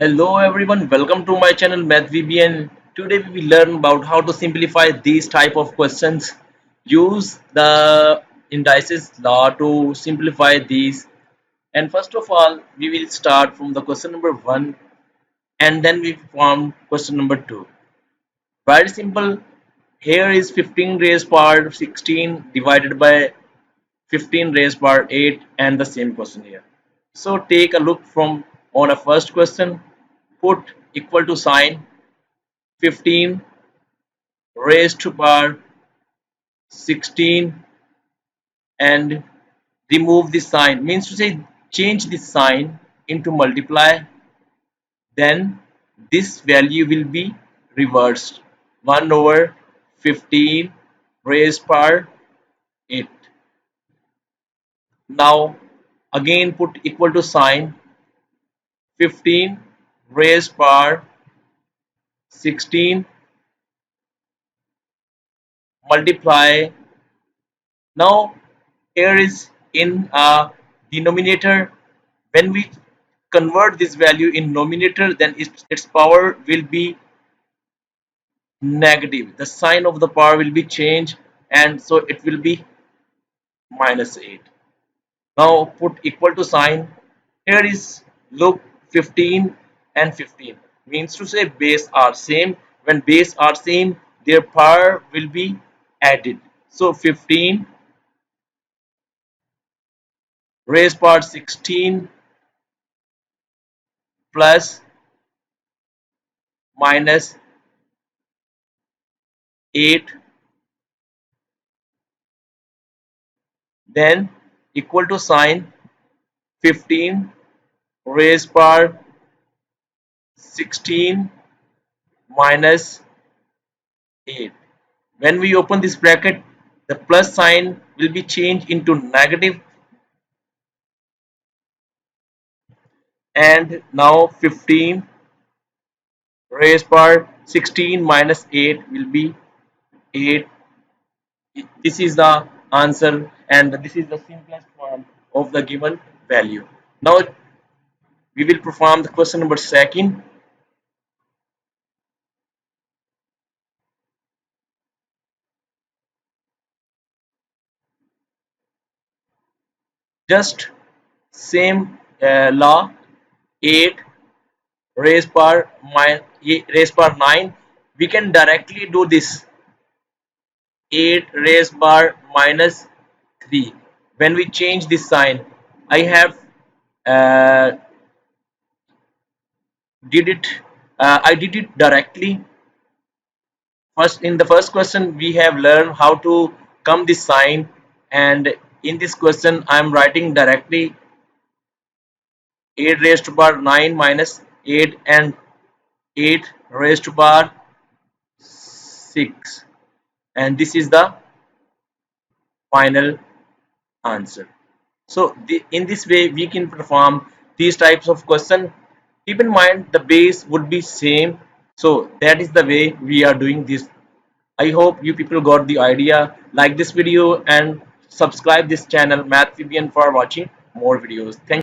Hello everyone, welcome to my channel MathVBN. Today we will learn about how to simplify these type of questions. Use the indices law to simplify these. And first of all, we will start from the question number 1 and then we form question number 2. Very simple. Here is 15 raised power 16 divided by 15 raised power 8 and the same question here. So take a look from on a first question, put equal to sign 15 raised to power 16 and remove the sign, means to say change the sign into multiply, then this value will be reversed 1 over 15 raised power 8. Now again put equal to sign 15 raised power 16 multiply. Now here is in a denominator, when we convert this value in numerator, then its power will be negative, the sign of the power will be changed, and so it will be minus 8. Now put equal to sign, here is look 15 and 15, means to say base are same. When base are same, their power will be added, so 15 raised power 16 plus minus 8, then equal to sign 15 raised power 16 minus 8. When we open this bracket, the plus sign will be changed into negative, and now 15 raised power 16 minus 8 will be 8. This is the answer, and this is the simplest form of the given value. Now we will perform the question number second. Just same law, 8 raised power 9. We can directly do this, 8 raised power minus 3. When we change this sign, I have uh, did it I did it directly. First, in the first question we have learned how to come this sign, and in this question I am writing directly 8 raised to power 9 minus 8 and 8 raised to power 6, and this is the final answer. So in this way we can perform these types of question. Keep in mind the base would be same, so that is the way we are doing this. I hope you people got the idea. Like this video and subscribe this channel MathVBN for watching more videos. Thank you.